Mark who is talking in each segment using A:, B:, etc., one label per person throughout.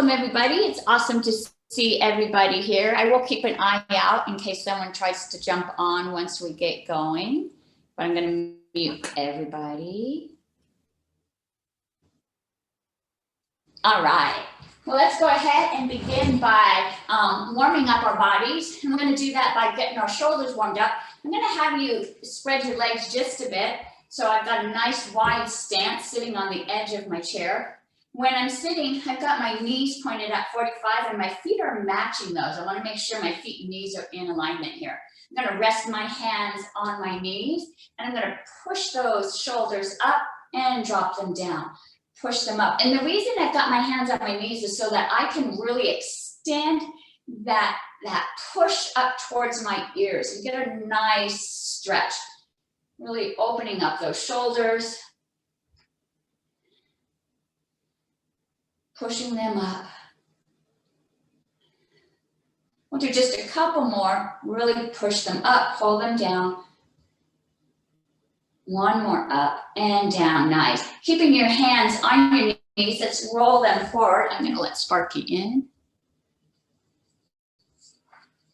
A: Welcome everybody. It's awesome to see everybody here. I will keep an eye out in case someone tries to jump on once we get going, but I'm going to mute everybody. All right. Well, let's go ahead and begin by warming up our bodies. And we're going to do that by getting our shoulders warmed up. I'm going to have you spread your legs just a bit. So I've got a nice wide stance sitting on the edge of my chair. When I'm sitting, I've got my knees pointed at 45 and my feet are matching those. I want to make sure my feet and knees are in alignment here. I'm going to rest my hands on my knees and I'm going to push those shoulders up and drop them down. Push them up. And the reason I've got my hands on my knees is so that I can really extend that push up towards my ears and get a nice stretch. Really opening up those shoulders. Pushing them up. We'll do just a couple more. Really push them up, pull them down. One more up and down, nice. Keeping your hands on your knees, let's roll them forward. I'm gonna let Sparky in.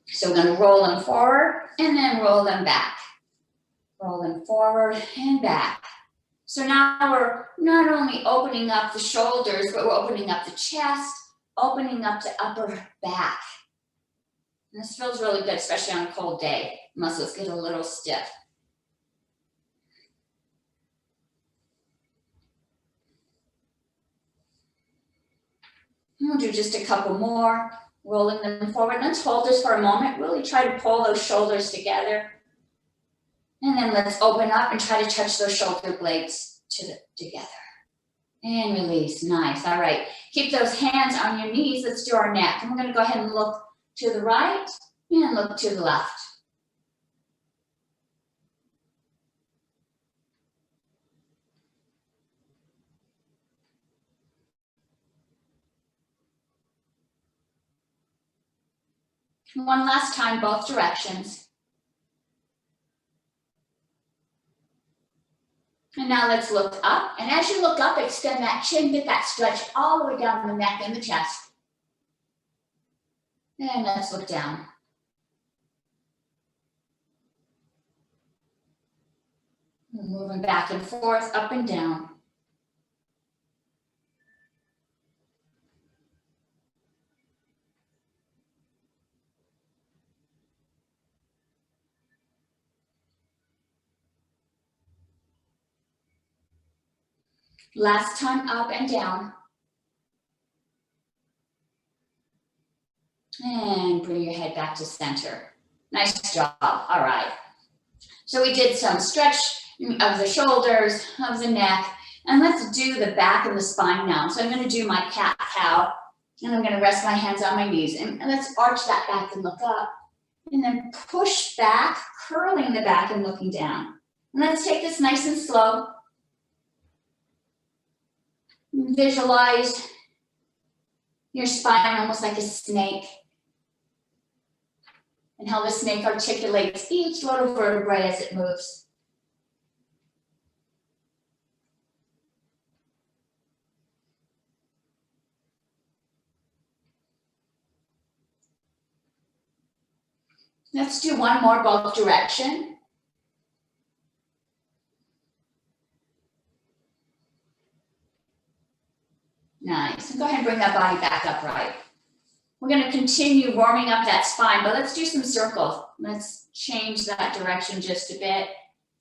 A: So we're gonna roll them forward and then roll them back. Roll them forward and back. So now we're not only opening up the shoulders, but we're opening up the chest, opening up the upper back. And this feels really good, especially on a cold day. Muscles get a little stiff. We'll do just a couple more, rolling them forward. Let's hold this for a moment. Really try to pull those shoulders together. And then let's open up and try to touch those shoulder blades together. And release, nice, all right. Keep those hands on your knees, let's do our neck. And we're gonna go ahead and look to the right and look to the left. One last time, both directions. And now let's look up. And as you look up, extend that chin, get that stretch all the way down the neck and the chest. And let's look down. Moving back and forth, up and down. Last time, up and down. And bring your head back to center. Nice job, all right. So we did some stretch of the shoulders, of the neck, and let's do the back and the spine now. So I'm gonna do my cat-cow, and I'm gonna rest my hands on my knees, and let's arch that back and look up, and then push back, curling the back and looking down. And let's take this nice and slow. Visualize your spine almost like a snake and how the snake articulates each little vertebrae as it moves. Let's do one more both direction. Nice, and go ahead and bring that body back upright. We're gonna continue warming up that spine, but let's do some circles. Let's change that direction just a bit.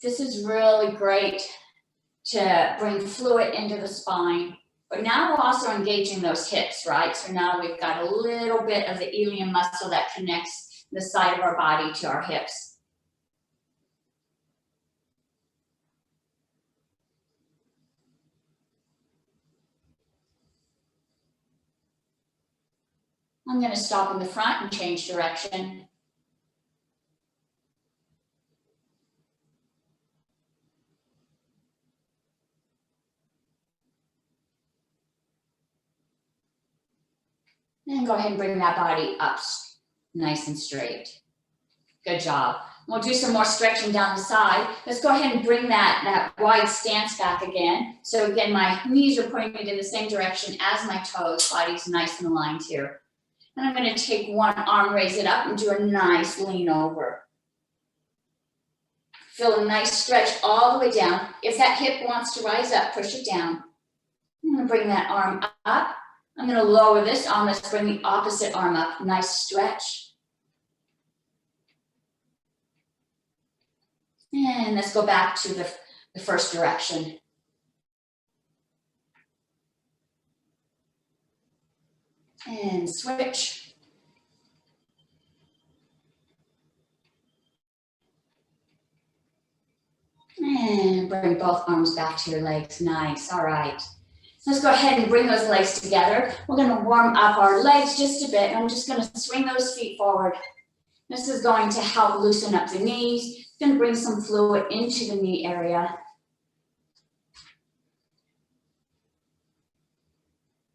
A: This is really great to bring fluid into the spine, but now we're also engaging those hips, right? So now we've got a little bit of the ilium muscle that connects the side of our body to our hips. I'm going to stop in the front and change direction. And go ahead and bring that body up nice and straight. Good job. We'll do some more stretching down the side. Let's go ahead and bring that wide stance back again. So again, my knees are pointed in the same direction as my toes. Body's nice and aligned here. And I'm going to take one arm, raise it up, and do a nice lean over. Feel a nice stretch all the way down. If that hip wants to rise up, push it down. I'm going to bring that arm up. I'm going to lower this arm. Let's bring the opposite arm up. Nice stretch. And let's go back to the first direction. And switch. And bring both arms back to your legs. Nice. All right. Let's go ahead and bring those legs together. We're going to warm up our legs just a bit. I'm just going to swing those feet forward. This is going to help loosen up the knees. It's going to bring some fluid into the knee area.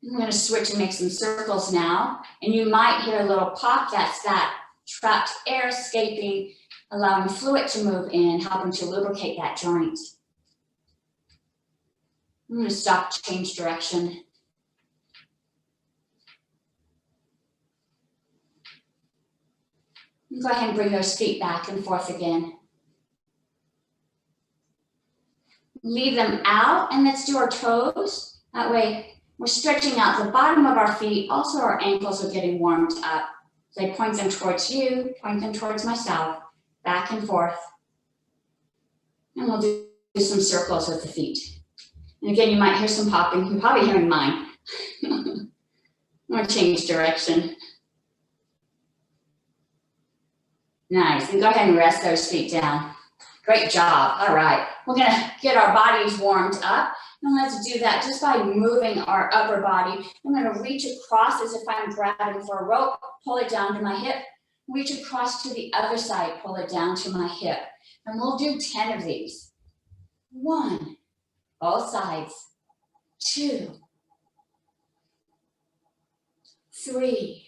A: I'm going to switch and make some circles now. And you might hear a little pop. That's that trapped air escaping, allowing fluid to move in, helping to lubricate that joint. I'm going to stop, change direction. And go ahead and bring those feet back and forth again. Leave them out, and let's do our toes. That way, we're stretching out the bottom of our feet. Also, our ankles are getting warmed up. So I point them towards you, point them towards myself, back and forth. And we'll do some circles with the feet. And again, you might hear some popping. You're probably hearing mine. I'm going to change direction. Nice. And go ahead and rest those feet down. Great job. All right. We're going to get our bodies warmed up. And let's do that just by moving our upper body. I'm going to reach across as if I'm grabbing for a rope, pull it down to my hip, reach across to the other side, pull it down to my hip. And we'll do 10 of these. 1, both sides. 2, 3,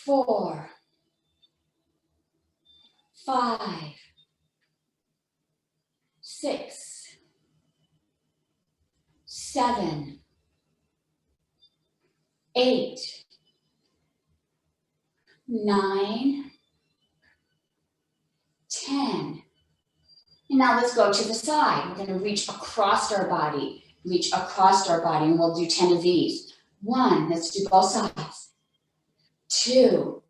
A: 4, 5, 6, 7, 8, 9, 10. And now let's go to the side. We're going to reach across our body, and we'll do 10 of these. 1, let's do both sides. 2,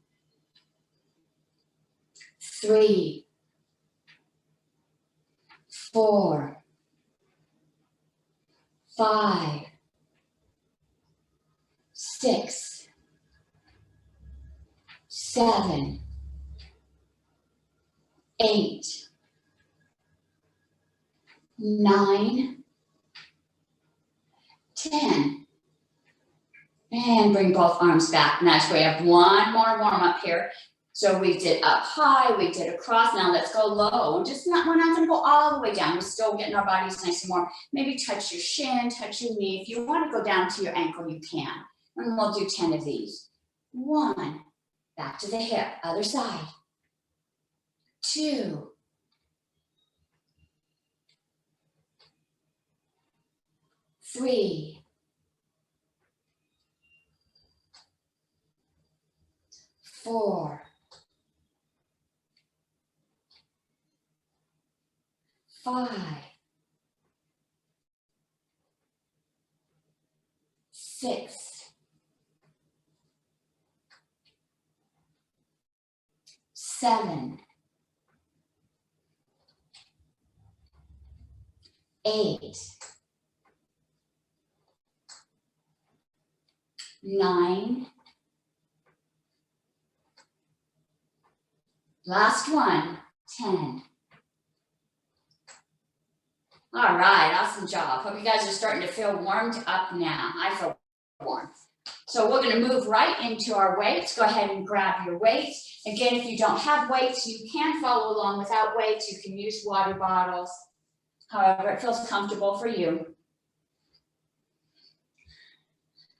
A: 3, 4, 5, 6, 7, 8, 9, 10. And bring both arms back. Nice. We have one more warm up here. So we did up high, we did across. Now let's go low. We're not going to go all the way down. We're still getting our bodies nice and warm. Maybe touch your shin, touch your knee. If you want to go down to your ankle, you can. And we'll do 10 of these. 1, back to the hip, other side. 2, 3, 4, 5, 6, 7, 8, 9. Last one, 10. All right, awesome job. Hope you guys are starting to feel warmed up now. I feel warm. So we're going to move right into our weights. Go ahead and grab your weights. Again, if you don't have weights, you can follow along without weights. You can use water bottles, however it feels comfortable for you.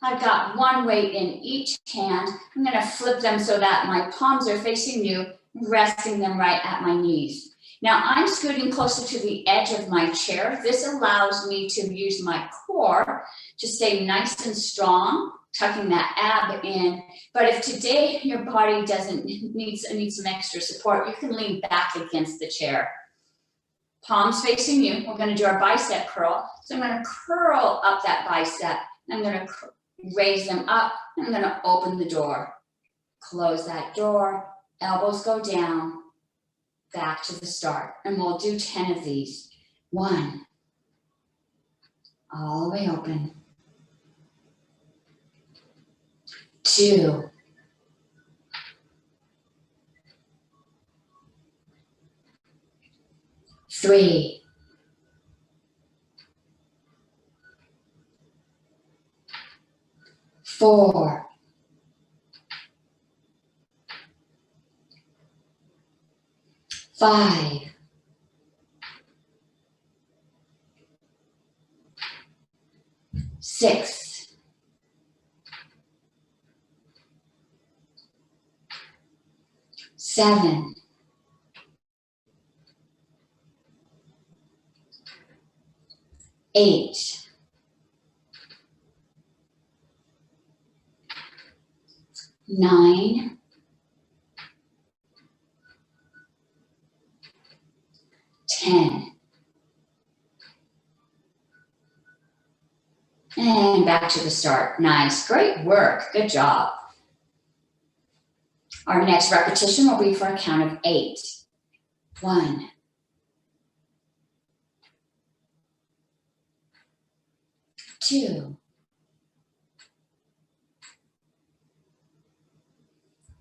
A: I've got one weight in each hand. I'm gonna flip them so that my palms are facing you, resting them right at my knees. Now I'm scooting closer to the edge of my chair. This allows me to use my core to stay nice and strong, tucking that ab in. But if today your body needs some extra support, you can lean back against the chair. Palms facing you. We're gonna do our bicep curl. So I'm gonna curl up that bicep. I'm gonna raise them up. I'm gonna open the door. Close that door. Elbows go down. Back to the start. And we'll do 10 of these. 1. All the way open. 2. 3. 4. 5. 6. 7. 8. 9. 10. And back to the start. Nice, great work, good job. Our next repetition will be for a count of 8. 1. 2.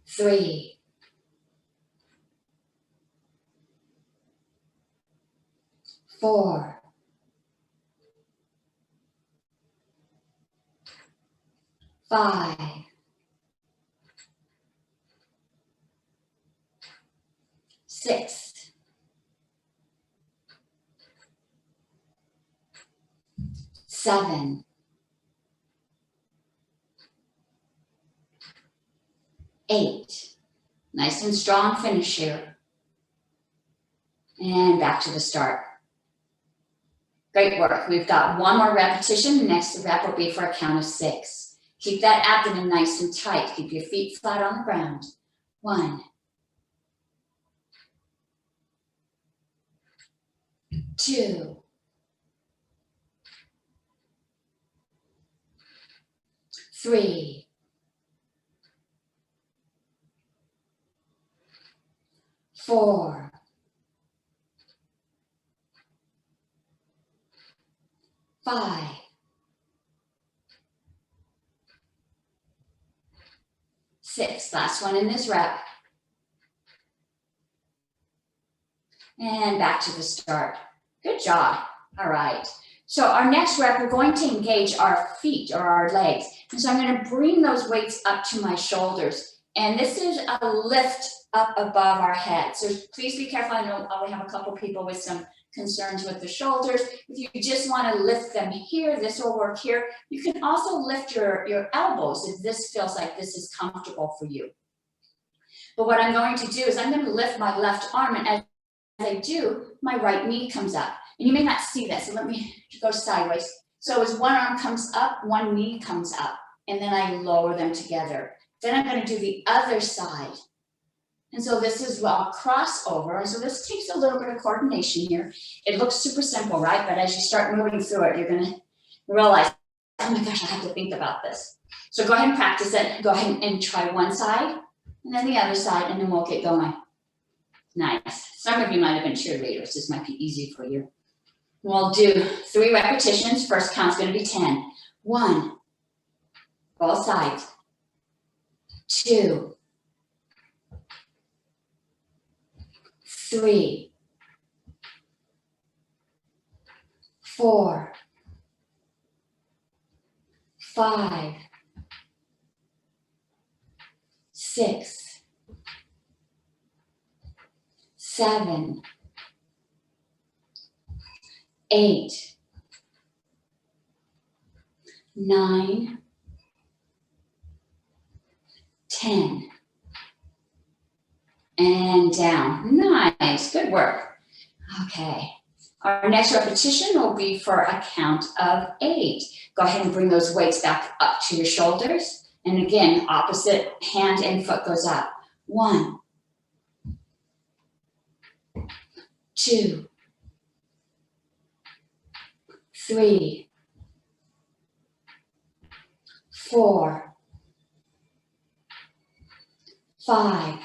A: 3. 4. 5. 6. 7. 8. Nice and strong finish here. And back to the start. Great work. We've got one more repetition. The next rep will be for a count of 6. Keep that abdomen nice and tight. Keep your feet flat on the ground. 1. 2. 3. 4. 5. 6. Last one in this rep. And back to the start. Good job. All right. So our next rep, we're going to engage our feet or our legs. And so I'm going to bring those weights up to my shoulders. And this is a lift up above our head. So please be careful. I know we have a couple people with some concerns with the shoulders. If you just want to lift them here, this will work here. You can also lift your elbows if this feels like this is comfortable for you. But what I'm going to do is I'm going to lift my left arm, and as I do, my right knee comes up. And you may not see this, so let me go sideways. So as one arm comes up, one knee comes up, and then I lower them together. Then I'm going to do the other side. And so this is a crossover. And so this takes a little bit of coordination here. It looks super simple, right? But as you start moving through it, you're going to realize, oh my gosh, I have to think about this. So go ahead and practice it. Go ahead and try one side, and then the other side, and then we'll get going. Nice. Some of you might have been cheerleaders. This might be easy for you. We'll do 3 repetitions. First count's going to be 10. 1, both sides. 2, 3, 4, 5, 6, 7, 8, 9, 10. And down. Nice, good work. Okay, our next repetition will be for a count of 8. Go ahead and bring those weights back up to your shoulders. And again, opposite hand and foot goes up. 1, 2, 3, 4, 5,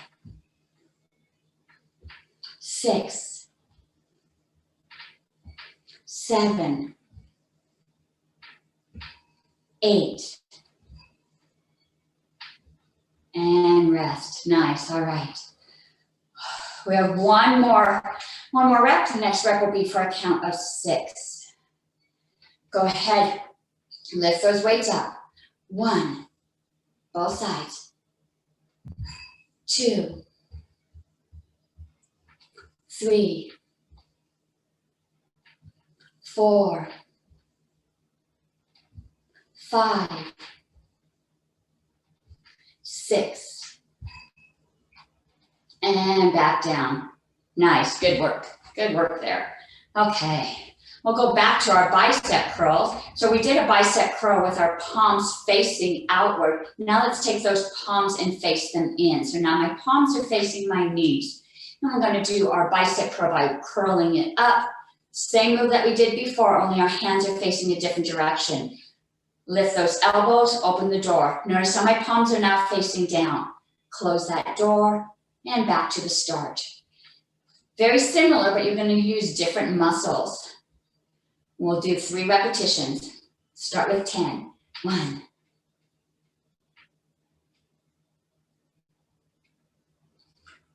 A: 6, 7, 8. And rest. Nice. All right. We have one more rep. The next rep will be for a count of 6. Go ahead. Lift those weights up. 1, both sides. 2, 3, 4, 5, 6, and back down. Nice, good work there. Okay, we'll go back to our bicep curls. So we did a bicep curl with our palms facing outward. Now let's take those palms and face them in. So now my palms are facing my knees. And we're going to do our bicep curl by curling it up. Same move that we did before, only our hands are facing a different direction. Lift those elbows, open the door. Notice how my palms are now facing down. Close that door and back to the start. Very similar, but you're going to use different muscles. We'll do 3 repetitions. Start with 10. 1,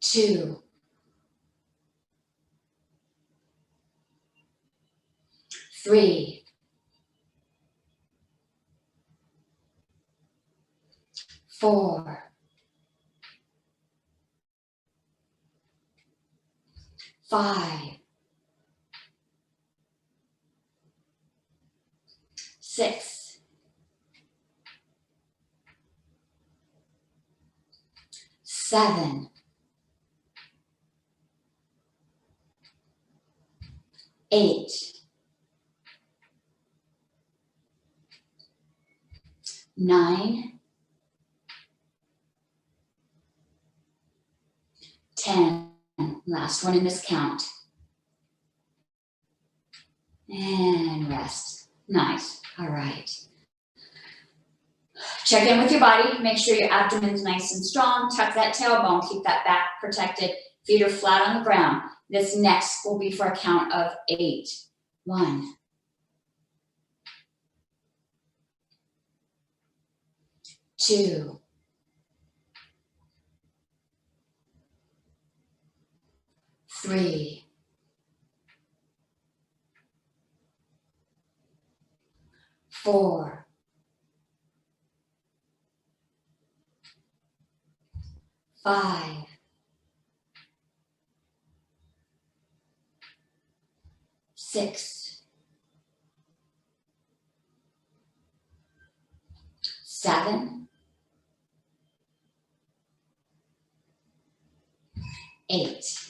A: 2, 3, 4, 5, 6, 7, 8, 9, 10. Last one in this count. And rest. Nice. All right. Check in with your body. Make sure your abdomen's nice and strong. Tuck that tailbone. Keep that back protected. Feet are flat on the ground. This next will be for a count of 8. 1, 2, 3, 4, 5, 6, 7, 8.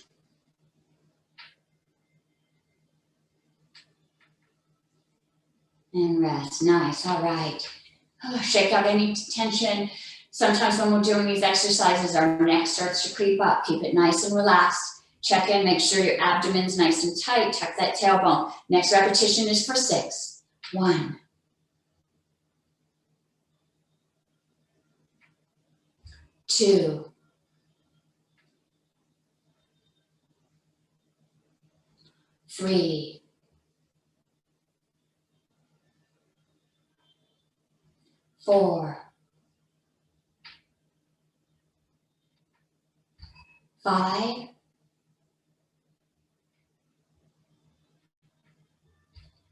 A: And rest. Nice. All right. Shake out any tension. Sometimes when we're doing these exercises, our neck starts to creep up. Keep it nice and relaxed. Check in. Make sure your abdomen's nice and tight. Tuck that tailbone. Next repetition is for 6. 1, 2, 3, 4, 5,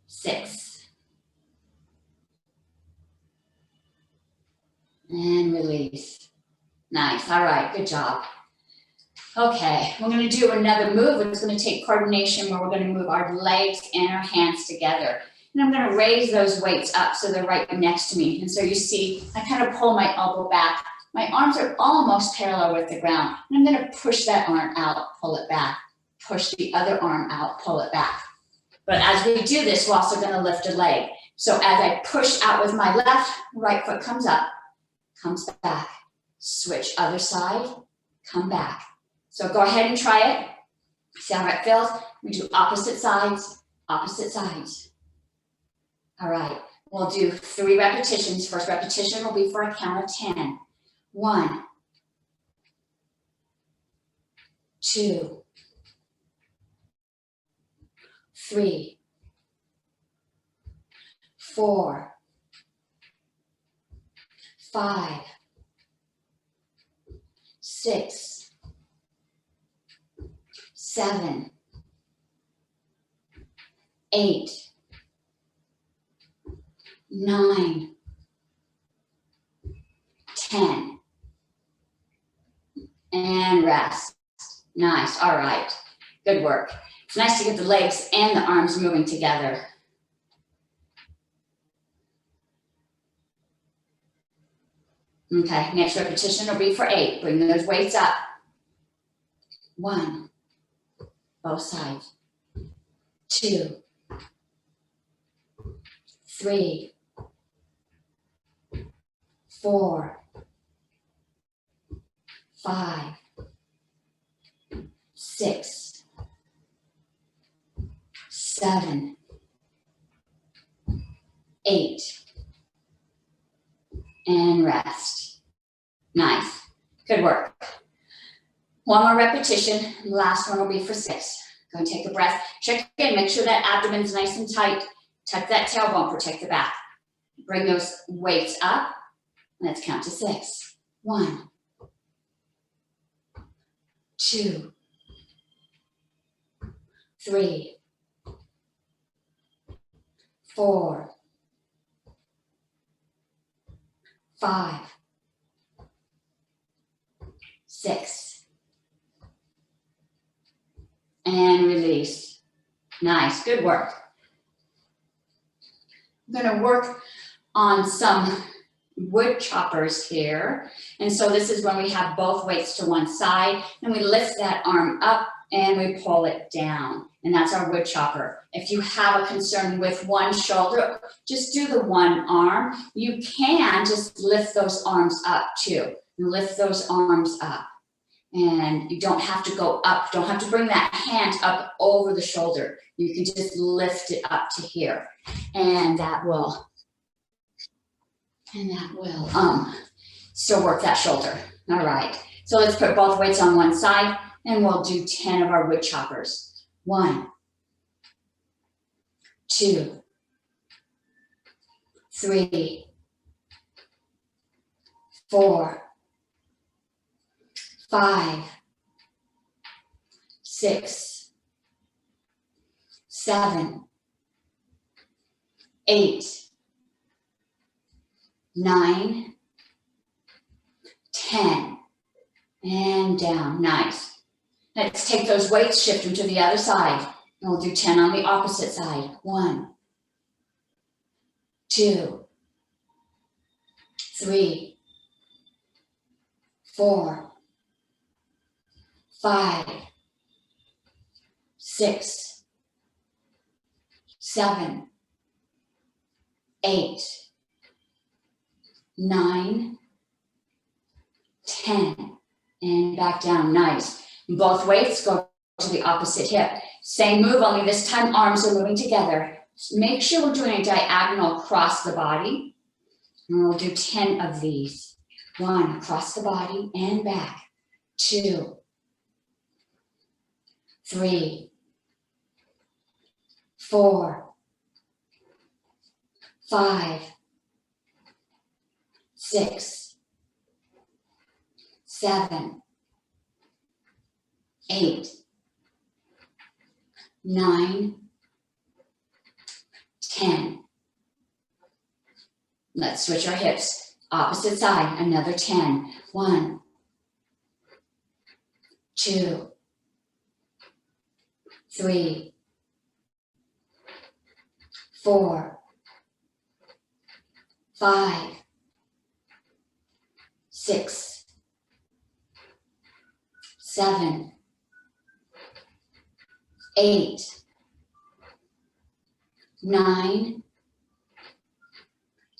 A: 6, and release. Nice. All right. Good job. Okay, we're going to do another move. It's going to take coordination where we're going to move our legs and our hands together. And I'm going to raise those weights up so they're right next to me. And so you see, I kind of pull my elbow back, My arms are almost parallel with the ground. And I'm gonna push that arm out, pull it back. Push the other arm out, pull it back. But as we do this, we're also gonna lift a leg. So as I push out with my left, right foot comes up, comes back. Switch other side, come back. So go ahead and try it. See how it feels? We do opposite sides, opposite sides. All right, we'll do 3 repetitions. First repetition will be for a count of 10. 1, 2, 3, 4, 5, 6, 7, 8, 9, 10, and rest. Nice, all right, good work. It's nice to get the legs and the arms moving together. Okay, next repetition will be for 8. Bring those weights up. 1, both sides. 2, 3, 4, 5, 6, 7, 8, and rest. Nice, good work. One more repetition, last one will be for 6. Go and take a breath. Check in, make sure that abdomen's nice and tight. Tuck that tailbone, protect the back. Bring those weights up. Let's count to 6. 1, 2, 3, 4, 5, 6, and release. Nice, good work. I'm going to work on some wood choppers here. And so this is when we have both weights to one side and we lift that arm up and we pull it down. And that's our wood chopper. If you have a concern with one shoulder, just do the one arm. You can just lift those arms up too. Lift those arms up. And you don't have to go up, don't have to bring that hand up over the shoulder. You can just lift it up to here. And that will still work that shoulder. All right, so let's put both weights on one side and we'll do 10 of our wood choppers. 1, 2, 3, 4, 5, 6, 7, 8, 9, 10, and down. Nice. Let's take those weights, shift them to the other side, and we'll do 10 on the opposite side. 1, 2, 3, 4, 5, 6, 7, 8, 9, 10, and back down. Nice. Both weights go to the opposite hip. Same move, only this time arms are moving together. Make sure we're doing a diagonal across the body. And we'll do 10 of these. 1 across the body and back. 2, 3, 4, 5, 6, 7, 8, 9, 10. Let's switch our hips. Opposite side, another 10. 1, 2, 3, 4, 5, 6, 7, 8, 9,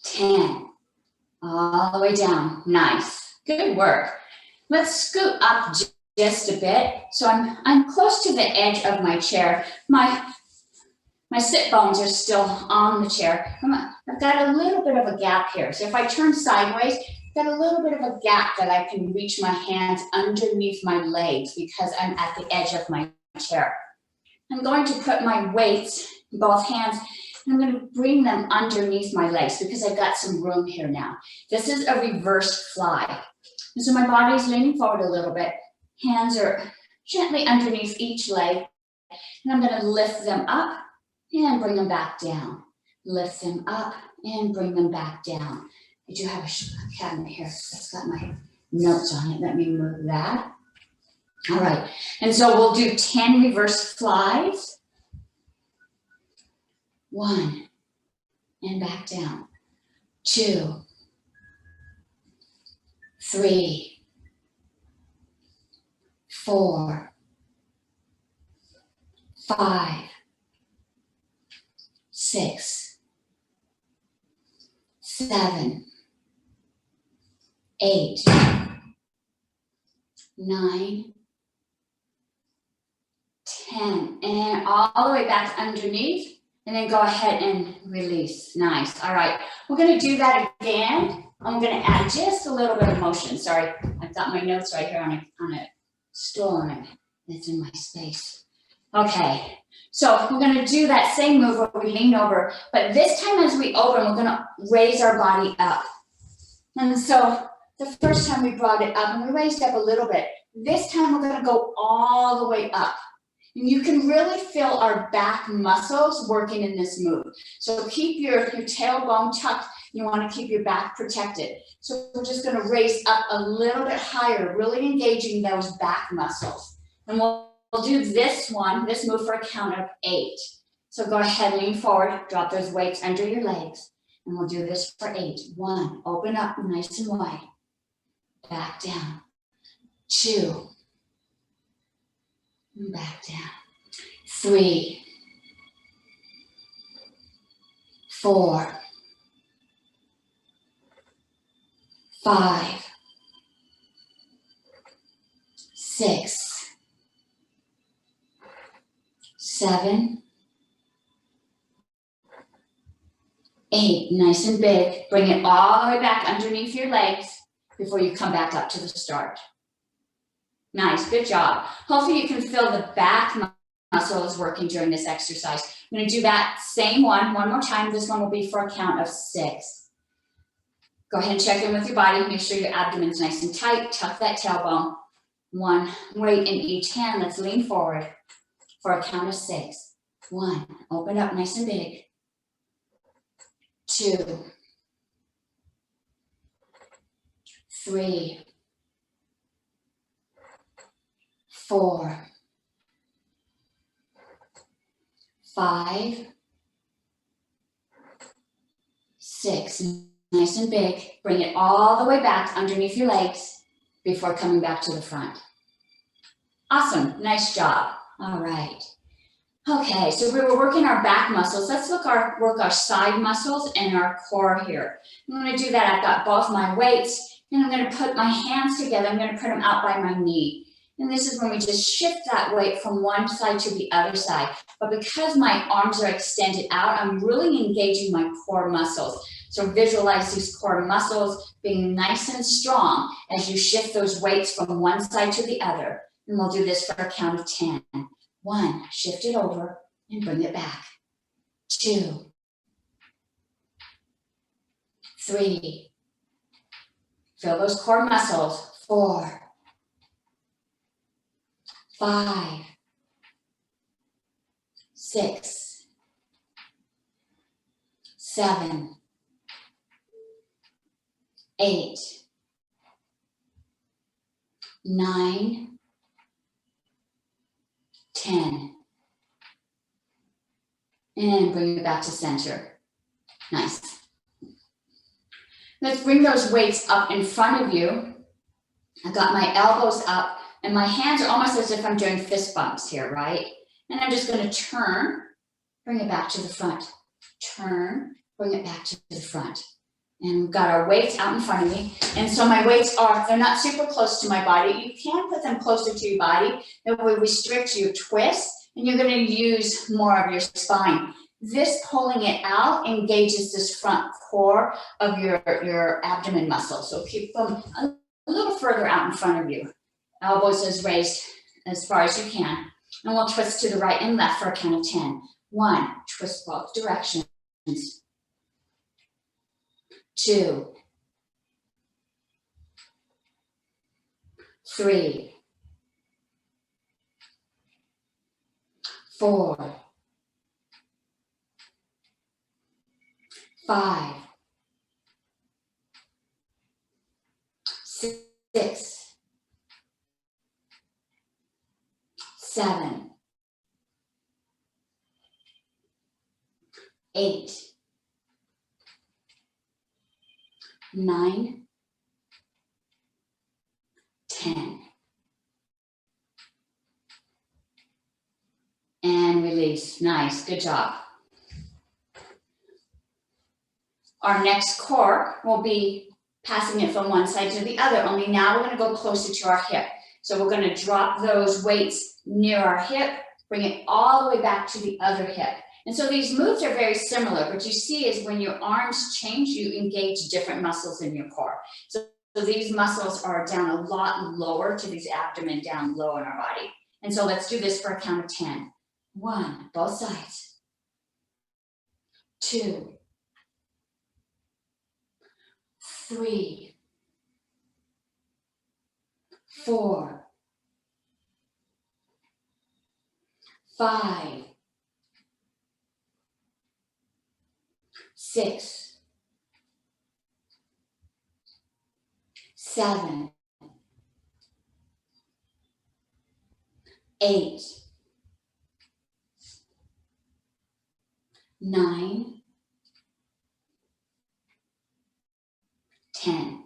A: 10. All the way down. Nice. Good work. Let's scoot up just a bit. So I'm close to the edge of my chair. My sit bones are still on the chair. I've got a little bit of a gap here. So if I turn sideways, I've got a little bit of a gap that I can reach my hands underneath my legs because I'm at the edge of my chair. I'm going to put my weights in both hands and I'm going to bring them underneath my legs because I've got some room here now. This is a reverse fly. And so my body's leaning forward a little bit. Hands are gently underneath each leg. And I'm going to lift them up and bring them back down. Lift them up and bring them back down. I do have a cabinet here that's got my notes on it. Let me move that. All right. And so we'll do 10 reverse flies. 1, and back down. 2, 3, 4, 5, 6, 7, 8, 9, 10, and all the way back underneath. And then go ahead and release. Nice. All right. We're going to do that again. I'm going to add just a little bit of motion. Sorry. I've got my notes right here on a stool and it's in my space. Okay. So we're going to do that same move where we lean over, but this time as we open, we're going to raise our body up. And so the first time we brought it up and we raised up a little bit. This time we're going to go all the way up. And you can really feel our back muscles working in this move. So keep your tailbone tucked. You want to keep your back protected. So we're just going to raise up a little bit higher, really engaging those back muscles. And we'll do this move for a count of 8. So go ahead, lean forward, drop those weights under your legs. And we'll do this for 8. 1, open up nice and wide. Back down. 2. And back down. 3, 4, 5, 6, 7, 8. Nice and big. Bring it all the way back underneath your legs before you come back up to the start. Nice, good job. Hopefully you can feel the back muscles working during this exercise. I'm going to do that same one more time. This one will be for a count of 6. Go ahead and check in with your body. Make sure your abdomen's nice and tight. Tuck that tailbone. 1 weight in each hand. Let's lean forward for a count of 6. 1, open up nice and big. 2, 3, 4, 5, 6, nice and big. Bring it all the way back underneath your legs before coming back to the front. Awesome, nice job. All right. Okay, so we were working our back muscles. Let's work our side muscles and our core here. I'm going to do that. I've got both my weights and I'm going to put my hands together. I'm going to put them out by my knee. And this is when we just shift that weight from one side to the other side. But because my arms are extended out, I'm really engaging my core muscles. So visualize these core muscles being nice and strong as you shift those weights from one side to the other. And we'll do this for a count of 10. 1, shift it over and bring it back. 2, 3, feel those core muscles. 4, 5, 6, 7, 8, 9, 10. And bring it back to center. Nice. Let's bring those weights up in front of you. I got my elbows up and my hands are almost as if I'm doing fist bumps here, right? And I'm just going to turn, bring it back to the front, turn, bring it back to the front. And we've got our weights out in front of me. And so my weights they're not super close to my body. You can put them closer to your body. That will restrict your twist and you're going to use more of your spine. This pulling it out engages this front core of your abdomen muscle. So keep them a little further out in front of you. Elbows as raised as far as you can. And we'll twist to the right and left for a count of 10. 1, twist both directions. 2, 3, 4, 5, 6, 7, 8, 9, 10. And release. Nice. Good job. Our next core will be passing it from one side to the other, only now we're going to go closer to our hip. So we're going to drop those weights near our hip, bring it all the way back to the other hip. And so these moves are very similar. What you see is when your arms change, you engage different muscles in your core. So these muscles are down a lot lower to these abdomen down low in our body. And so let's do this for a count of 10. 1, both sides. 2, 3, 4, 5, 6, 7, 8, 9, 10.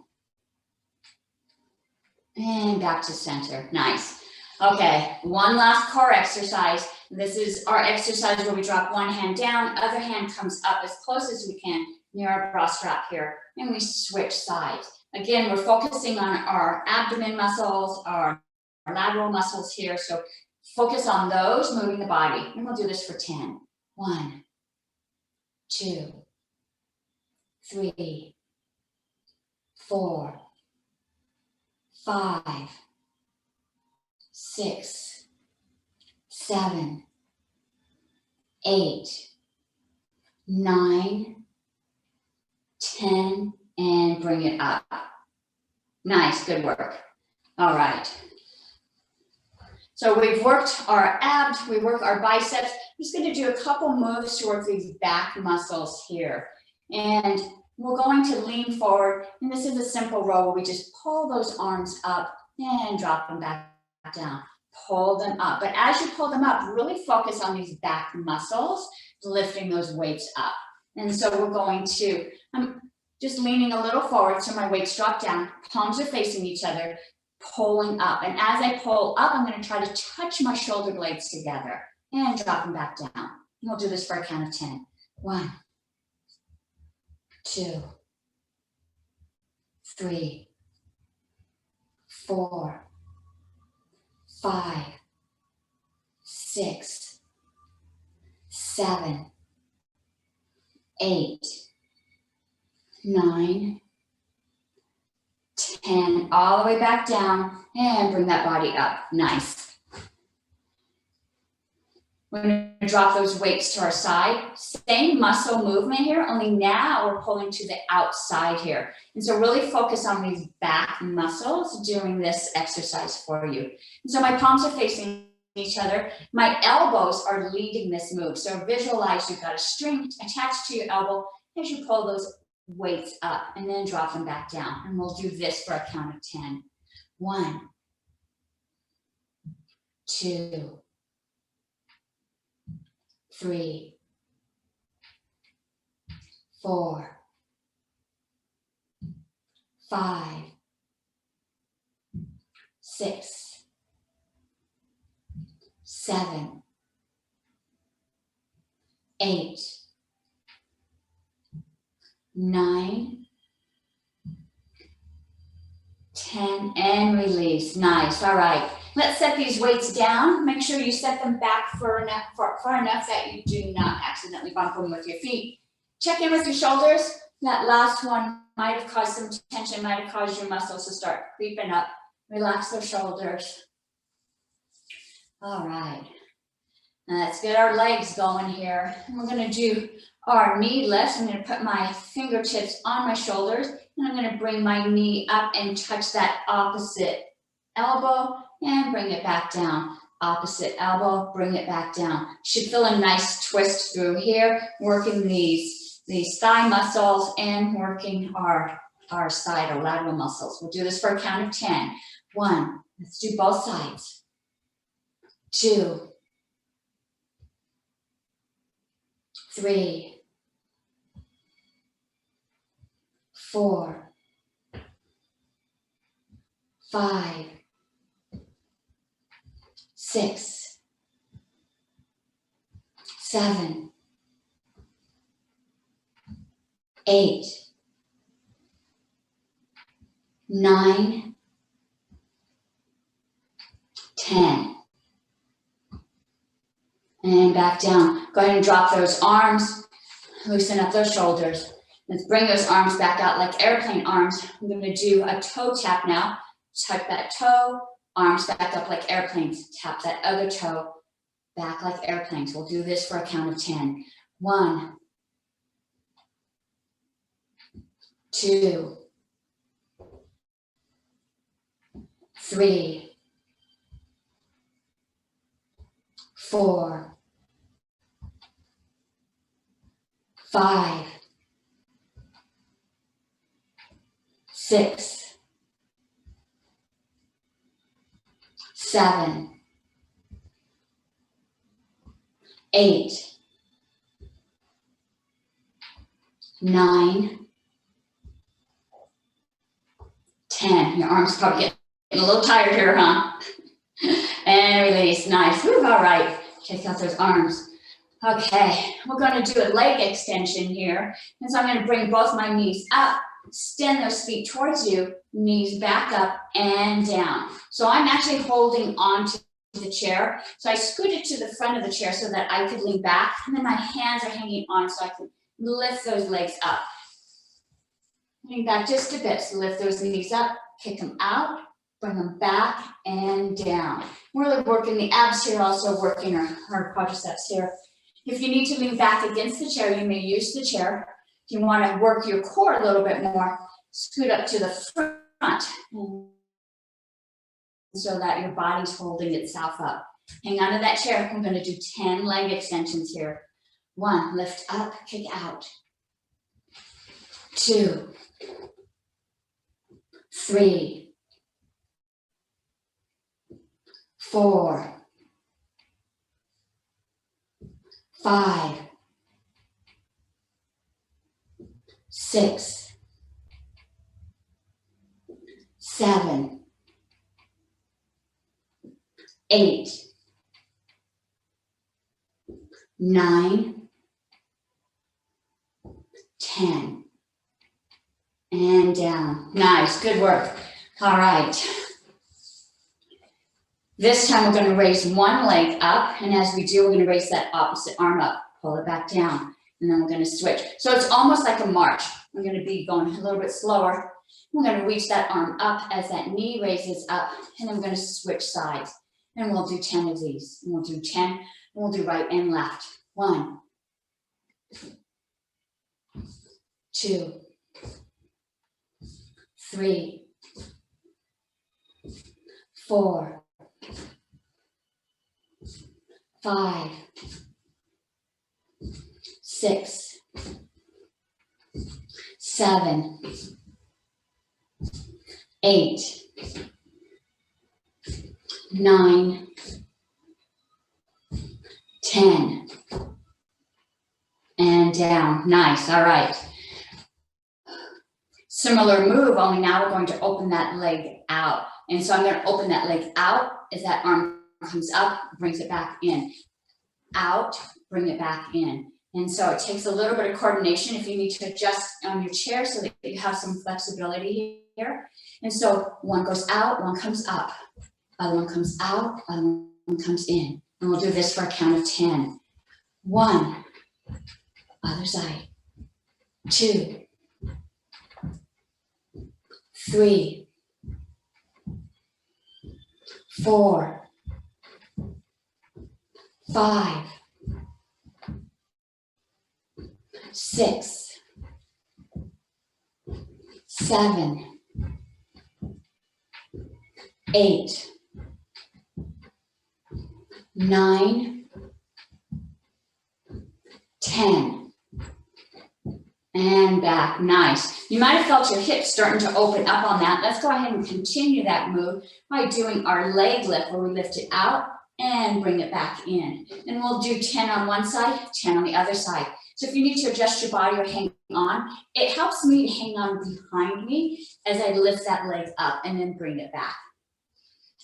A: And back to center. Nice. Okay, one last core exercise. This is our exercise where we drop one hand down, other hand comes up as close as we can near our bra strap here, and we switch sides. Again, we're focusing on our abdomen muscles, our lateral muscles here, so focus on those, moving the body. And we'll do this for 10. 1, 2, 3, 4, 5, 6, 7, 8, 9, 10, and bring it up. Nice, good work. All right. So we've worked our abs, we work our biceps. I'm just going to do a couple moves to work these back muscles here. And we're going to lean forward, and this is a simple row where we just pull those arms up and drop them back down. Pull them up. But as you pull them up, really focus on these back muscles, lifting those weights up. And so we're going to, I'm just leaning a little forward so my weights drop down, palms are facing each other, pulling up. And as I pull up, I'm going to try to touch my shoulder blades together and drop them back down. And we'll do this for a count of 10. 1, 2, 3, 4, 5, 6, 7, 8, 9, 10, all the way back down, and bring that body up. Nice. We're going to drop those weights to our side. Same muscle movement here, only now we're pulling to the outside here. And so really focus on these back muscles doing this exercise for you. And so my palms are facing each other. My elbows are leading this move. So visualize you've got a string attached to your elbow as you pull those weights up and then drop them back down. And we'll do this for a count of 10. 1, 2, 3, 4, 5, 6, 7, 8, 9, 10, and release. Nice. All right. Let's set these weights down. Make sure you set them back far enough that you do not accidentally bump them with your feet. Check in with your shoulders. That last one might have caused some tension, might have caused your muscles to start creeping up. Relax those shoulders. All right. Now let's get our legs going here. We're going to do our knee lifts. I'm going to put my fingertips on my shoulders, and I'm going to bring my knee up and touch that opposite elbow and bring it back down. Opposite elbow, bring it back down. Should feel a nice twist through here, working these thigh muscles and working our side or lateral muscles. We'll do this for a count of 10. 1, let's do both sides. 2, 3, 4, 5, 6, 7, 8, 9, 10. And back down. Go ahead and drop those arms. Loosen up those shoulders. Let's bring those arms back out like airplane arms. I'm going to do a toe tap now. Tuck that toe, arms back up like airplanes. Tap that other toe back like airplanes. We'll do this for a count of 10. 1, 2, 3, 4, 5, 6, 7, 8, 9, 10. Your arms probably getting a little tired here, huh? And release. Nice. Woo, all right. Check out those arms. Okay, we're going to do a leg extension here. And so I'm going to bring both my knees up, extend those feet towards you, knees back up and down. So I'm actually holding on to the chair. So I scooted to the front of the chair so that I could lean back, and then my hands are hanging on so I can lift those legs up. Lean back just a bit, so lift those knees up, kick them out, bring them back and down. Really working the abs here, also working our quadriceps here. If you need to lean back against the chair, you may use the chair. If you want to work your core a little bit more, scoot up to the front so that your body's holding itself up. Hang on to that chair. I'm going to do 10 leg extensions here. 1, lift up, kick out. 2, 3, 4, 5, 6, 7, 8, 9, 10. And down. Nice, good work. All right. This time we're going to raise one leg up, and as we do, we're going to raise that opposite arm up, pull it back down, and then we're going to switch. So it's almost like a march. We're going to be going a little bit slower. We're going to reach that arm up as that knee raises up, and then we're going to switch sides. And we'll do 10 of these. And we'll do 10, and we'll do right and left. 1, 2, 3, 4, 5, 6, 7, 8, 9, 10, and down. Nice. All right. Similar move, only now we're going to open that leg out. And so I'm going to open that leg out as that arm comes up, brings it back in. Out, bring it back in. And so it takes a little bit of coordination if you need to adjust on your chair so that you have some flexibility here. And so one goes out, one comes up, other one comes out, other one comes in. And we'll do this for a count of 10. 1, other side. 2, 3, 4, 5, 6, 7, 8, 9, 10, and back. Nice. You might have felt your hips starting to open up on that. Let's go ahead and continue that move by doing our leg lift, where we lift it out and bring it back in. And we'll do 10 on one side, 10 on the other side. So if you need to adjust your body or hang on, it helps me to hang on behind me as I lift that leg up and then bring it back.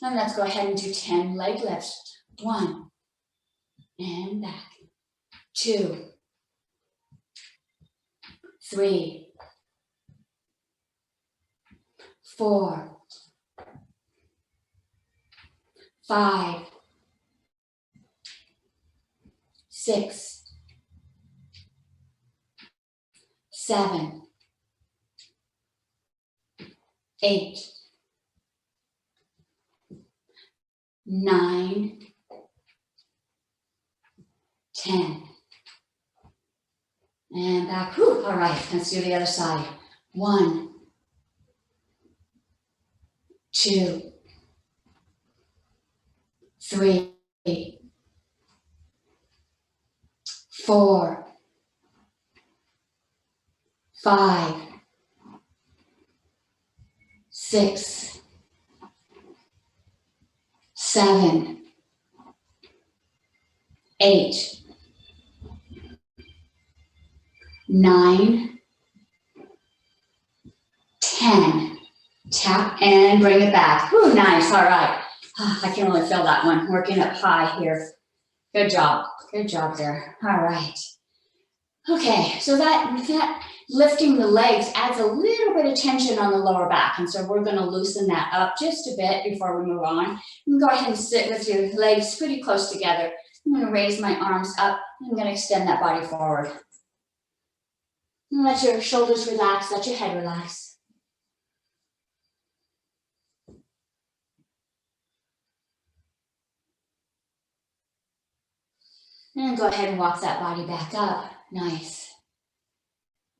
A: And let's go ahead and do 10 leg lifts. 1, and back. 2, 3, 4, 5, 6, 7, 8, 9, 10. And back. Whew. All right, let's do the other side. 1, 2, 3, 4, 5, 6, 7, 8, 9, 10. Tap and bring it back. Ooh, nice. All right. I can really feel that one. Working up high here. Good job. Good job there. All right. Okay, so that lifting the legs adds a little bit of tension on the lower back. And so we're going to loosen that up just a bit before we move on. You can go ahead and sit with your legs pretty close together. I'm going to raise my arms up. I'm going to extend that body forward. And let your shoulders relax, let your head relax. And go ahead and walk that body back up. Nice.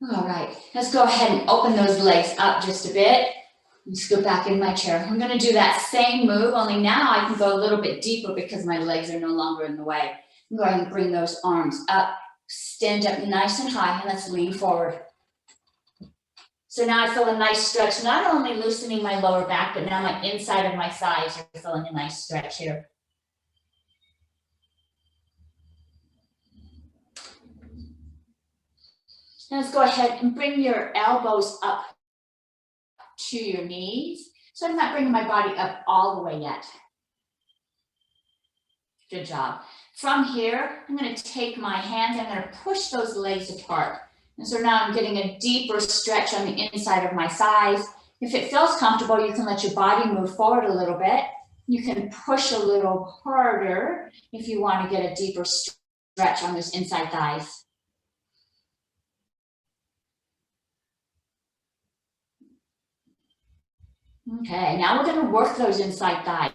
A: All right, let's go ahead and open those legs up just a bit. And scoot back in my chair. I'm going to do that same move, only now I can go a little bit deeper because my legs are no longer in the way. I'm going to bring those arms up, stand up nice and high, and let's lean forward. So now I feel a nice stretch, not only loosening my lower back, but now my inside of my thighs are feeling a nice stretch here. Now let's go ahead and bring your elbows up to your knees. So I'm not bringing my body up all the way yet. Good job. From here, I'm going to take my hands, I'm going to push those legs apart. And so now I'm getting a deeper stretch on the inside of my thighs. If it feels comfortable, you can let your body move forward a little bit. You can push a little harder if you want to get a deeper stretch on those inside thighs. Okay, now we're going to work those inside thighs.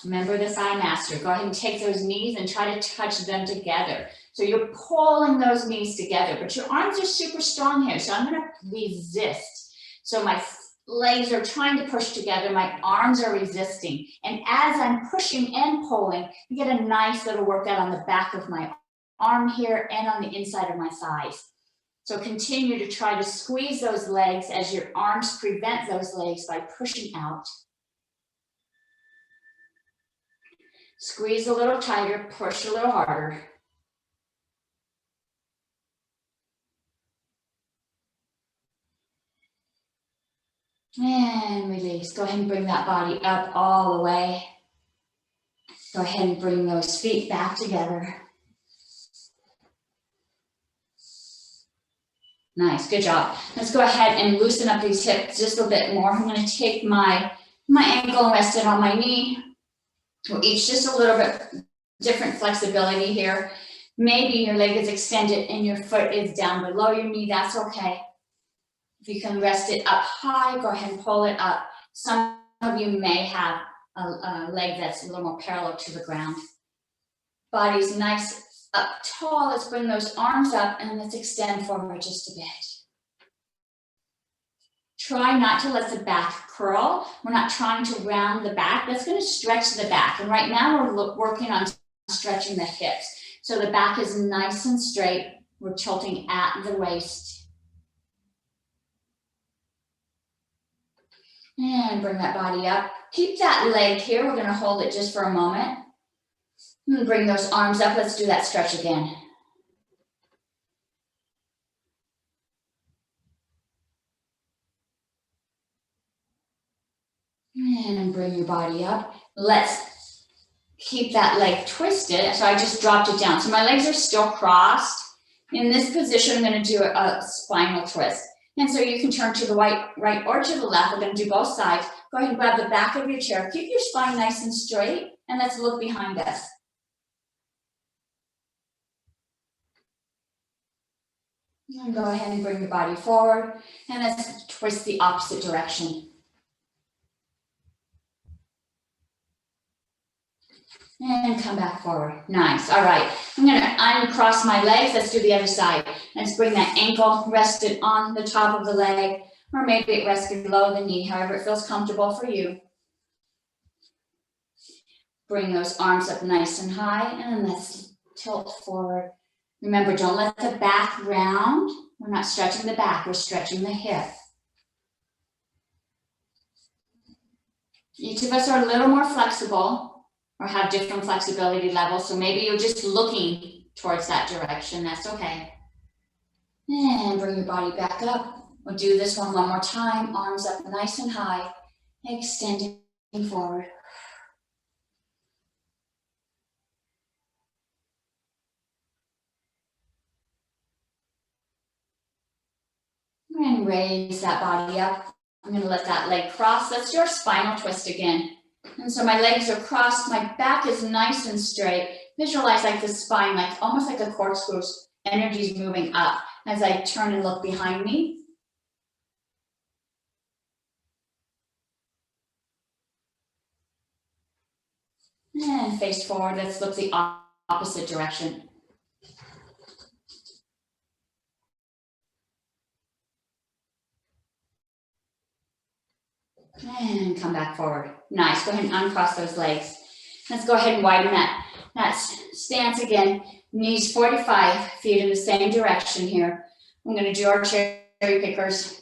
A: Remember the thigh master. Go ahead and take those knees and try to touch them together. So you're pulling those knees together, but your arms are super strong here. So I'm going to resist. So my legs are trying to push together. My arms are resisting. And as I'm pushing and pulling, you get a nice little workout on the back of my arm here and on the inside of my thighs. So continue to try to squeeze those legs as your arms prevent those legs by pushing out. Squeeze a little tighter, push a little harder. And release. Go ahead and bring that body up all the way. Go ahead and bring those feet back together. Nice, good job. Let's go ahead and loosen up these hips just a bit more. I'm going to take my ankle and rest it on my knee. We'll each just a little bit different flexibility here. Maybe your leg is extended and your foot is down below your knee. That's okay. If you can rest it up high, go ahead and pull it up. Some of you may have a leg that's a little more parallel to the ground. Body's nice up tall. Let's bring those arms up and let's extend forward just a bit. Try not to let the back curl. We're not trying to round the back. That's going to stretch the back. And right now we're working on stretching the hips. So the back is nice and straight. We're tilting at the waist. And bring that body up. Keep that leg here. We're going to hold it just for a moment. And bring those arms up. Let's do that stretch again. And bring your body up. Let's keep that leg twisted. So I just dropped it down. So my legs are still crossed. In this position, I'm going to do a spinal twist. And so you can turn to the right or to the left. We're going to do both sides. Go ahead and grab the back of your chair. Keep your spine nice and straight. And let's look behind us. And go ahead and bring your body forward. And let's twist the opposite direction. And come back forward. Nice. All right. I'm going to uncross my legs. Let's do the other side. Let's bring that ankle rested on the top of the leg, or maybe it rests below the knee, however it feels comfortable for you. Bring those arms up nice and high, and let's tilt forward. Remember, don't let the back round. We're not stretching the back. We're stretching the hip. Each of us are a little more flexible, or have different flexibility levels. So maybe you're just looking towards that direction. That's okay. And bring your body back up. We'll do this one more time. Arms up nice and high. Extending forward. And raise that body up. I'm going to let that leg cross. Let's do our spinal twist again. And so my legs are crossed, my back is nice and straight. Visualize like the spine, like almost like a corkscrew. Energy is moving up as I turn and look behind me. And face forward. Let's look the opposite direction. And come back forward. Nice. Go ahead and uncross those legs. Let's go ahead and widen that stance again. Knees 45 feet in the same direction here. I'm going to do our cherry pickers.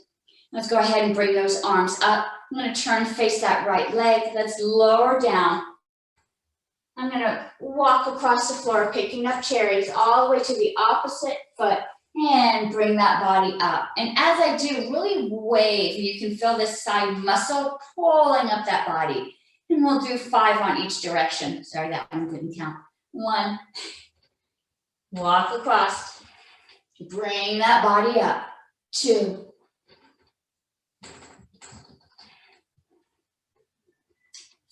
A: Let's go ahead and bring those arms up. I'm going to turn, face that right leg. Let's lower down. I'm going to walk across the floor, picking up cherries all the way to the opposite foot. And bring that body up. And as I do, really wave. You can feel this side muscle pulling up that body. And we'll do 5 on each direction. Sorry, that one didn't count. 1. Walk across. Bring that body up. 2.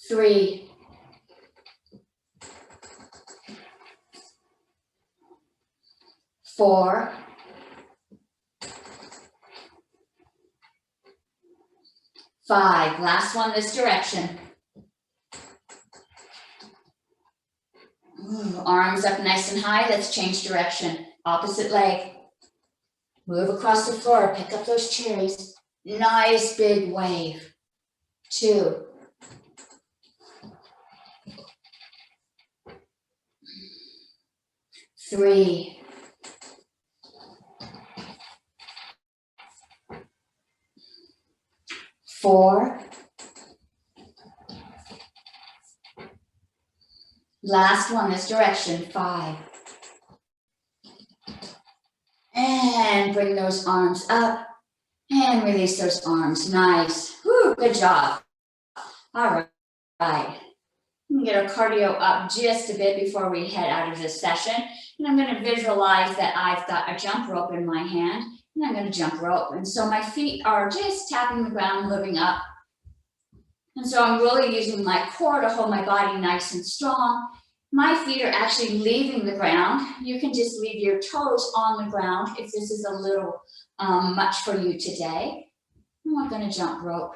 A: 3. 4. 5. Last one this direction. Arms up nice and high. Let's change direction. Opposite leg. Move across the floor. Pick up those cherries. Nice big wave. 2. 3. 4. Last one this direction. 5. And bring those arms up and release those arms. Nice. Whew. Good job. All right. I'm gonna get our cardio up just a bit before we head out of this session. And I'm gonna visualize that I've got a jump rope in my hand and I'm gonna jump rope. And so my feet are just tapping the ground, moving up. And so I'm really using my core to hold my body nice and strong. My feet are actually leaving the ground. You can just leave your toes on the ground if this is a little much for you today. I'm gonna jump rope.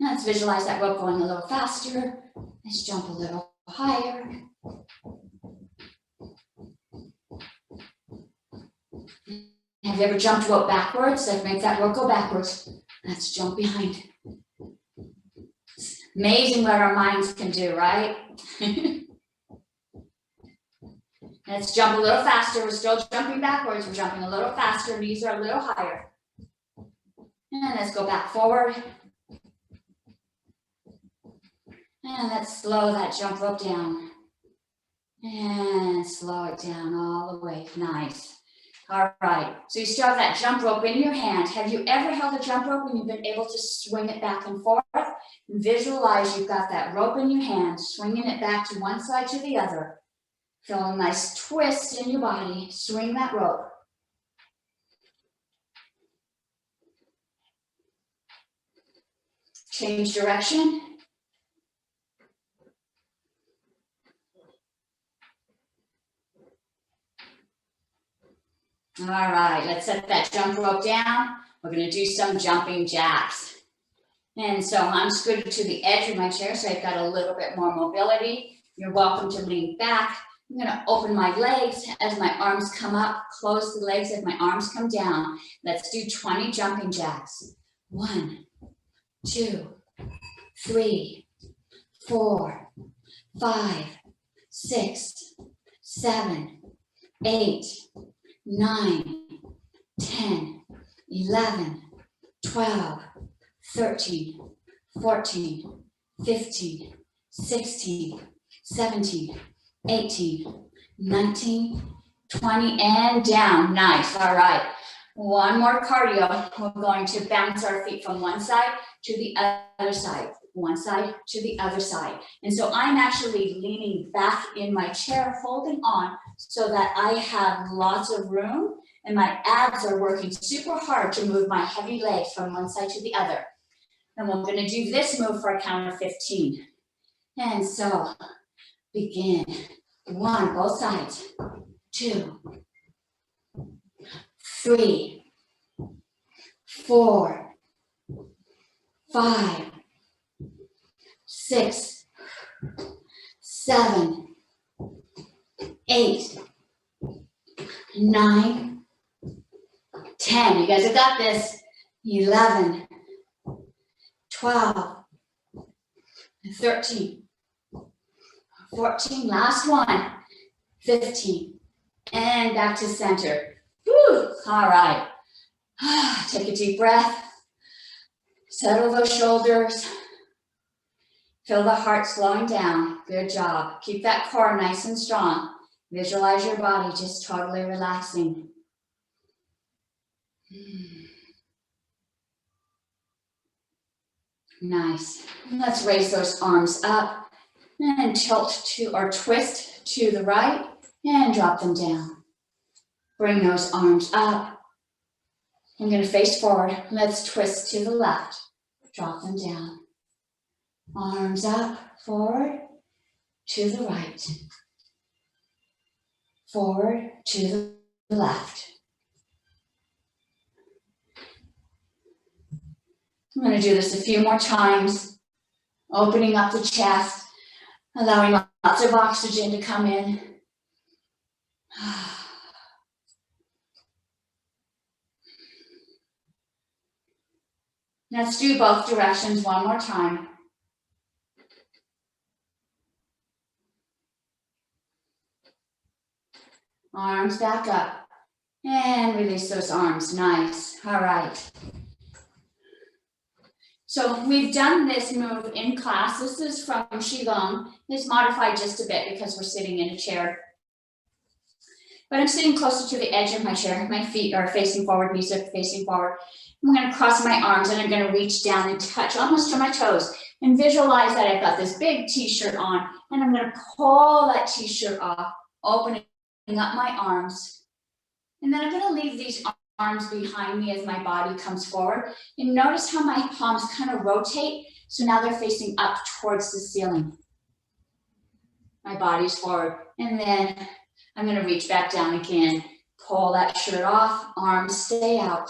A: Let's visualize that rope going a little faster. Let's jump a little higher. Have you ever jumped rope backwards? Let's make that rope go backwards. Let's jump behind. It's amazing what our minds can do, right? Let's jump a little faster. We're still jumping backwards. We're jumping a little faster. Knees are a little higher. And let's go back forward. And let's slow that jump rope down. And slow it down all the way. Nice. All right. So you still have that jump rope in your hand. Have you ever held a jump rope and you've been able to swing it back and forth? Visualize you've got that rope in your hand, swinging it back to one side to the other. Feel a nice twist in your body. Swing that rope. Change direction. All right, let's set that jump rope down. We're going to do some jumping jacks. And so I'm scooted to the edge of my chair, so I've got a little bit more mobility. You're welcome to lean back. I'm going to open my legs as my arms come up, close the legs as my arms come down. Let's do 20 jumping jacks. 1, 2, 3, 4, 5, 6, 7, 8, 9, 10, 11, 12, 13, 14, 15, 16, 17, 18, 19, 20, and down. Nice. All right. One more cardio. We're going to bounce our feet from one side to the other side, one side to the other side. And so I'm actually leaning back in my chair, holding on so that I have lots of room and my abs are working super hard to move my heavy legs from one side to the other. And we're going to do this move for a count of 15. And so begin. 1, both sides. 2, 3, 4, 5, 6, 7, 8, 9, 10. You guys have got this. 11, 12, 13, 14, last one, 15, and back to center. Whew. All right. Take a deep breath. Settle those shoulders. Feel the heart slowing down. Good job. Keep that core nice and strong. Visualize your body just totally relaxing. Nice. Let's raise those arms up and tilt to or twist to the right and drop them down. Bring those arms up. I'm going to face forward. Let's twist to the left. Drop them down. Arms up, forward, to the right. Forward, to the left. I'm going to do this a few more times, opening up the chest, allowing lots of oxygen to come in. Let's do both directions one more time. Arms back up and release those arms. Nice. All right. So we've done this move in class. This is from Qigong. It's modified just a bit because we're sitting in a chair. But I'm sitting closer to the edge of my chair. My feet are facing forward, knees are facing forward. I'm gonna cross my arms and I'm gonna reach down and touch almost to my toes and visualize that I've got this big t-shirt on and I'm gonna pull that t-shirt off, opening up my arms. And then I'm gonna leave these arms behind me as my body comes forward. And notice how my palms kind of rotate. So now they're facing up towards the ceiling. My body's forward. And then I'm gonna reach back down again, pull that shirt off, arms stay out.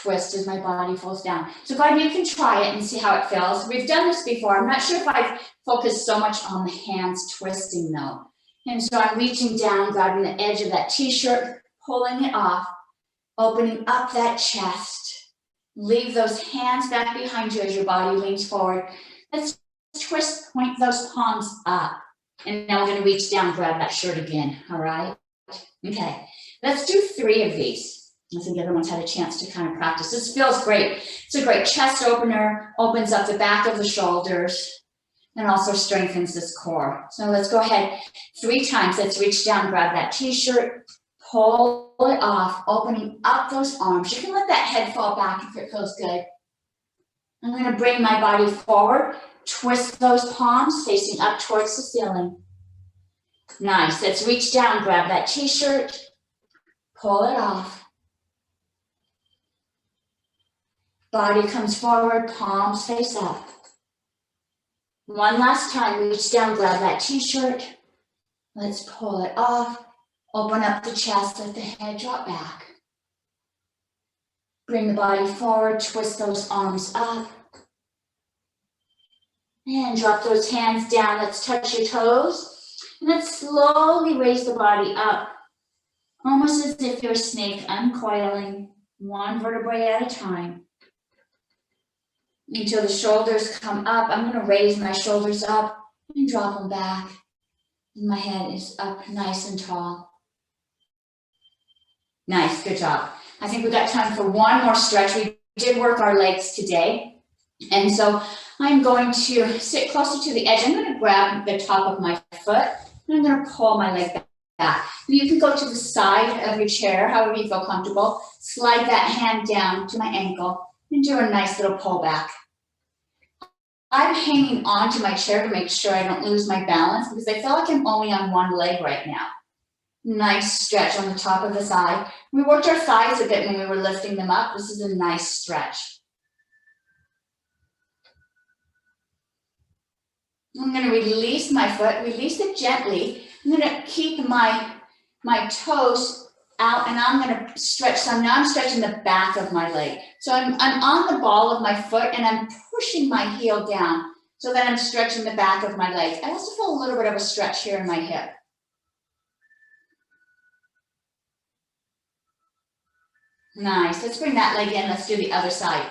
A: Twist as my body falls down. So go ahead, you can try it and see how it feels. We've done this before. I'm not sure if I've focused so much on the hands twisting though. And so I'm reaching down, grabbing the edge of that t-shirt, pulling it off, opening up that chest. Leave those hands back behind you as your body leans forward. Let's twist, point those palms up. And now we're gonna reach down, grab that shirt again, all right? Okay, let's do 3 of these. I think everyone's had a chance to kind of practice. This feels great. It's a great chest opener, opens up the back of the shoulders, and also strengthens this core. So let's go ahead 3 times. Let's reach down, grab that t-shirt, pull it off, opening up those arms. You can let that head fall back if it feels good. I'm gonna bring my body forward, twist those palms facing up towards the ceiling. Nice, let's reach down, grab that t-shirt, pull it off. Body comes forward, palms face up. One last time, reach down, grab that t-shirt. Let's pull it off. Open up the chest, let the head drop back. Bring the body forward, twist those arms up. And drop those hands down. Let's touch your toes. And let's slowly raise the body up. Almost as if you're a snake, uncoiling one vertebrae at a time. Until the shoulders come up. I'm gonna raise my shoulders up and drop them back. And my head is up nice and tall. Nice, good job. I think we've got time for one more stretch. We did work our legs today. And so I'm going to sit closer to the edge. I'm gonna grab the top of my foot and I'm gonna pull my leg back. You can go to the side of your chair, however you feel comfortable. Slide that hand down to my ankle and do a nice little pull back. I'm hanging on to my chair to make sure I don't lose my balance because I feel like I'm only on one leg right now. Nice stretch on the top of the thigh. We worked our thighs a bit when we were lifting them up. This is a nice stretch. I'm going to release my foot, release it gently. I'm going to keep my toes out and I'm going to stretch some. Now I'm stretching the back of my leg. So I'm on the ball of my foot and I'm pushing my heel down so that I'm stretching the back of my leg. I also feel a little bit of a stretch here in my hip. Nice, let's bring that leg in. Let's do the other side.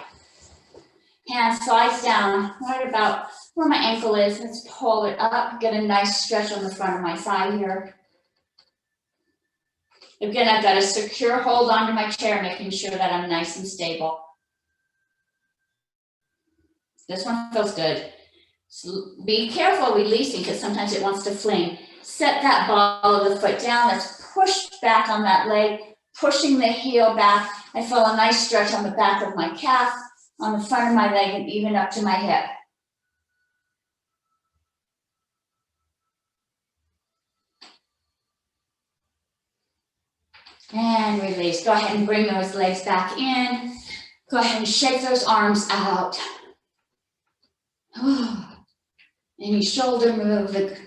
A: Hand slides down right about where my ankle is. Let's pull it up, get a nice stretch on the front of my thigh here. Again, I've got a secure hold onto my chair, making sure that I'm nice and stable. This one feels good. So be careful releasing because sometimes it wants to fling. Set that ball of the foot down. Let's push back on that leg, pushing the heel back. I feel a nice stretch on the back of my calf, on the front of my leg, and even up to my hip. And release. Go ahead and bring those legs back in. Go ahead and shake those arms out. Any shoulder move, if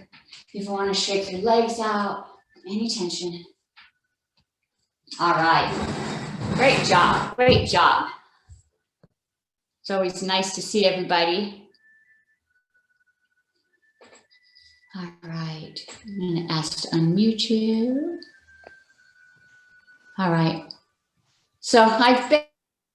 A: you want to shake your legs out, any tension. All right, great job, great job. It's always nice to see everybody. All right, I'm going to ask to unmute you. All right, so I've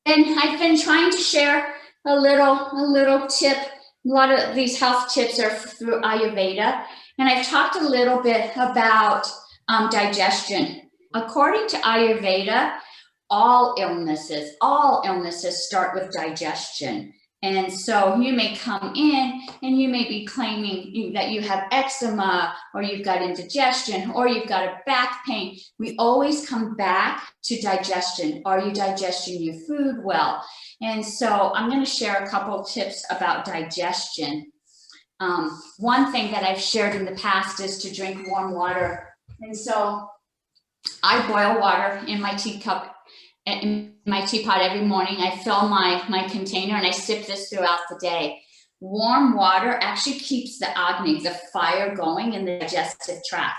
A: been trying to share a little tip. A lot of these health tips are through Ayurveda, and I've talked a little bit about digestion. According to Ayurveda, all illnesses start with digestion. And so you may come in and you may be claiming that you have eczema, or you've got indigestion, or you've got a back pain. We always come back to digestion. Are you digesting your food well? And so I'm going to share a couple of tips about digestion. One thing that I've shared in the past is to drink warm water. And so I boil water in my teacup, in my teapot every morning. I fill my container and I sip this throughout the day. Warm water actually keeps the Agni, the fire, going in the digestive tract.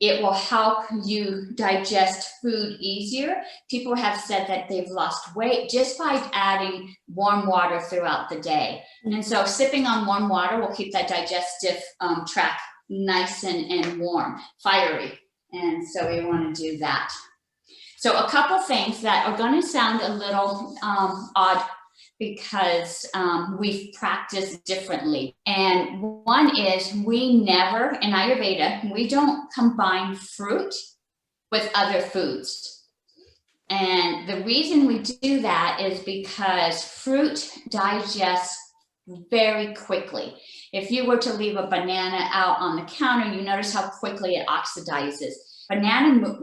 A: It will help you digest food easier. People have said that they've lost weight just by adding warm water throughout the day. And so sipping on warm water will keep that digestive tract nice and warm, fiery. And so we want to do that. So a couple things that are going to sound a little odd because we've practiced differently. And one is, we never, in Ayurveda, we don't combine fruit with other foods. And the reason we do that is because fruit digests very quickly. If you were to leave a banana out on the counter, you notice how quickly it oxidizes. Banana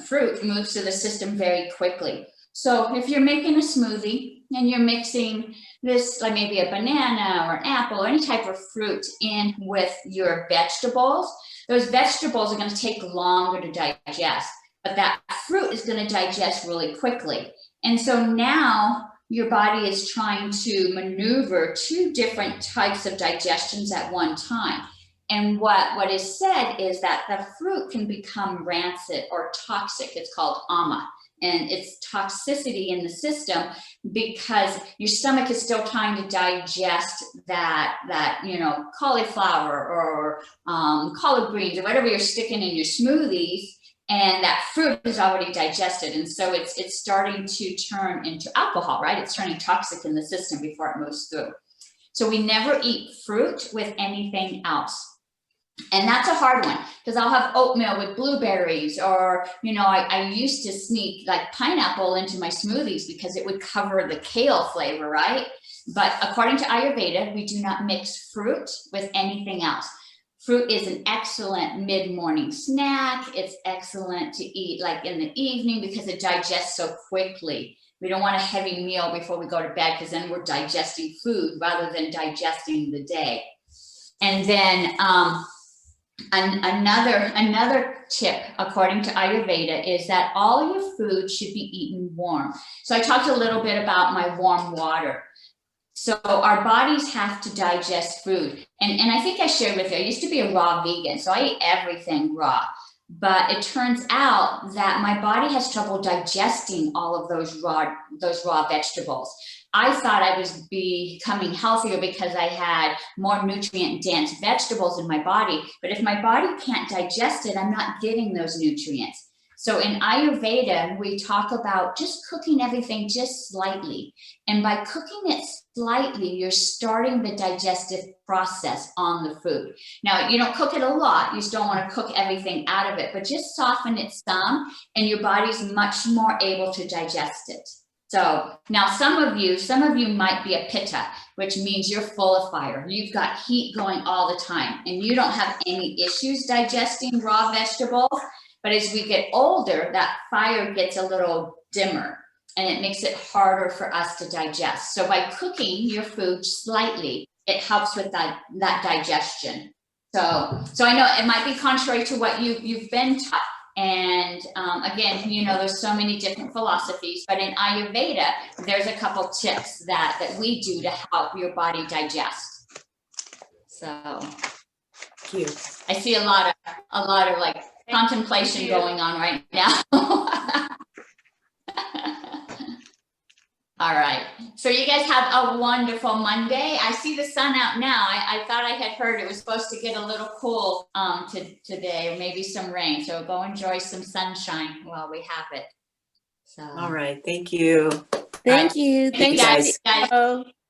A: fruit moves through the system very quickly. So if you're making a smoothie and you're mixing this, like maybe a banana or an apple or any type of fruit in with your vegetables, those vegetables are going to take longer to digest, but that fruit is going to digest really quickly. And so now your body is trying to maneuver two different types of digestions at one time. And what is said is that the fruit can become rancid or toxic. It's called ama. And it's toxicity in the system because your stomach is still trying to digest that cauliflower or collard greens or whatever you're sticking in your smoothies, and that fruit is already digested. And so it's starting to turn into alcohol, right? It's turning toxic in the system before it moves through. So we never eat fruit with anything else. And that's a hard one because I'll have oatmeal with blueberries, or, I used to sneak like pineapple into my smoothies because it would cover the kale flavor, right? But according to Ayurveda, we do not mix fruit with anything else. Fruit is an excellent mid-morning snack. It's excellent to eat like in the evening because it digests so quickly. We don't want a heavy meal before we go to bed because then we're digesting food rather than digesting the day. And then another tip, according to Ayurveda, is that all your food should be eaten warm. So I talked a little bit about my warm water. So our bodies have to digest food. And I think I shared with you, I used to be a raw vegan, so I ate everything raw. But it turns out that my body has trouble digesting all of those raw vegetables. I thought I was becoming healthier because I had more nutrient-dense vegetables in my body. But if my body can't digest it, I'm not getting those nutrients. So in Ayurveda, we talk about just cooking everything just slightly. And by cooking it slightly, you're starting the digestive process on the food. Now, you don't cook it a lot. You just don't want to cook everything out of it, but just soften it some, and your body's much more able to digest it. So now some of you might be a pitta, which means you're full of fire. You've got heat going all the time, and you don't have any issues digesting raw vegetables. But as we get older, that fire gets a little dimmer, and it makes it harder for us to digest. So by cooking your food slightly, it helps with that digestion. So I know it might be contrary to what you've been taught. And again, there's so many different philosophies, but in Ayurveda, there's a couple tips that we do to help your body digest. So
B: Thank you.
A: I see a lot of like contemplation going on right now. All right. So you guys have a wonderful Monday. I see the sun out now. I thought I had heard it was supposed to get a little cool today, or maybe some rain. So go enjoy some sunshine while we have it. So
B: All right. Thank you.
C: Thank you.
A: Thank
C: Thanks,
A: you, guys.
C: guys.